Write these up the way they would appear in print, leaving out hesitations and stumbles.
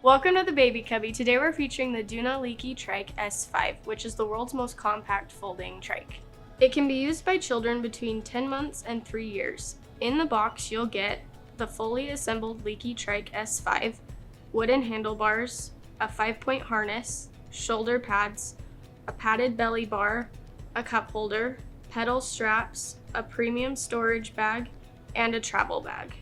Welcome to the Baby Cubby. Today we're featuring the Doona Liki Trike S5, which is the world's most compact folding trike. It can be used by children between 10 months and 3 years. In the box, you'll get the fully assembled Liki Trike S5, wooden handlebars, a 5-point harness, shoulder pads, a padded belly bar, a cup holder, pedal straps, a premium storage bag, and a travel bag.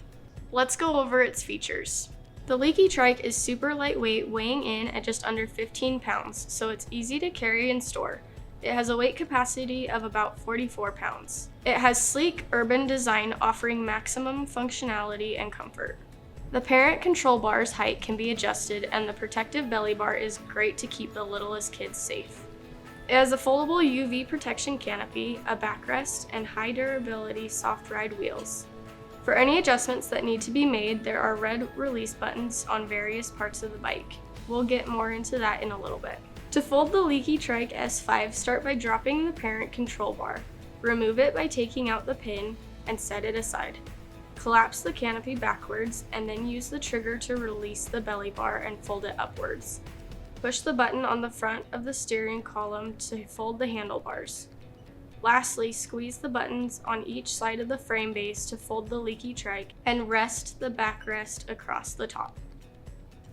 Let's go over its features. The Liki Trike is super lightweight, weighing in at just under 15 pounds, so it's easy to carry and store. It has a weight capacity of about 44 pounds. It has sleek, urban design offering maximum functionality and comfort. The parent control bar's height can be adjusted, and the protective belly bar is great to keep the littlest kids safe. It has a foldable UV protection canopy, a backrest, and high durability soft ride wheels. For any adjustments that need to be made, there are red release buttons on various parts of the bike. We'll get more into that in a little bit. To fold the Liki Trike S5, start by dropping the parent control bar. Remove it by taking out the pin and set it aside. Collapse the canopy backwards and then use the trigger to release the belly bar and fold it upwards. Push the button on the front of the steering column to fold the handlebars. Lastly, squeeze the buttons on each side of the frame base to fold the Liki Trike and rest the backrest across the top.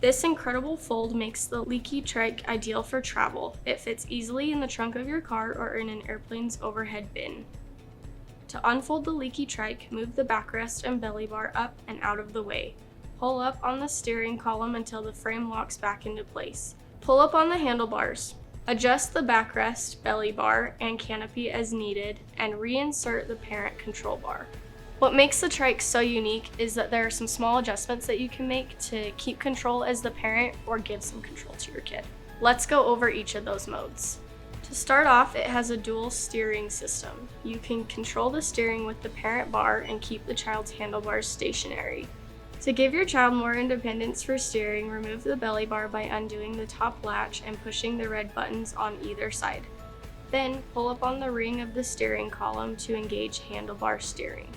This incredible fold makes the Liki Trike ideal for travel. It fits easily in the trunk of your car or in an airplane's overhead bin. To unfold the Liki Trike, move the backrest and belly bar up and out of the way. Pull up on the steering column until the frame locks back into place. Pull up on the handlebars. Adjust the backrest, belly bar, and canopy as needed, and reinsert the parent control bar. What makes the trike so unique is that there are some small adjustments that you can make to keep control as the parent or give some control to your kid. Let's go over each of those modes. To start off, it has a dual steering system. You can control the steering with the parent bar and keep the child's handlebars stationary. To give your child more independence for steering, remove the belly bar by undoing the top latch and pushing the red buttons on either side. Then, pull up on the ring of the steering column to engage handlebar steering.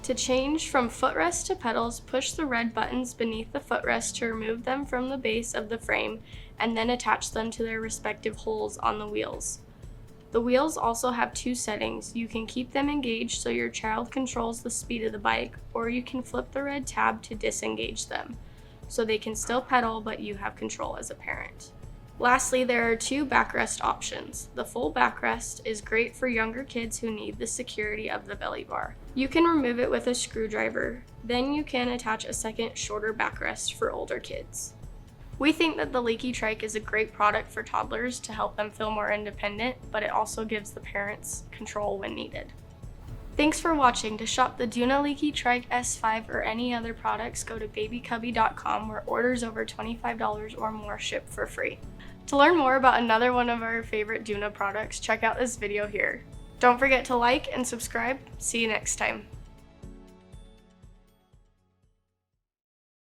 To change from footrest to pedals, push the red buttons beneath the footrest to remove them from the base of the frame and then attach them to their respective holes on the wheels. The wheels also have 2 settings. You can keep them engaged so your child controls the speed of the bike, or you can flip the red tab to disengage them, so they can still pedal but you have control as a parent. Lastly, there are 2 backrest options. The full backrest is great for younger kids who need the security of the belly bar. You can remove it with a screwdriver. Then you can attach a second, shorter backrest for older kids. We think that the Liki Trike is a great product for toddlers to help them feel more independent, but it also gives the parents control when needed. Thanks for watching. To shop the Doona Liki Trike S5 or any other products, go to babycubby.com, where orders over $25 or more ship for free. To learn more about another one of our favorite Duna products, check out this video here. Don't forget to like and subscribe. See you next time.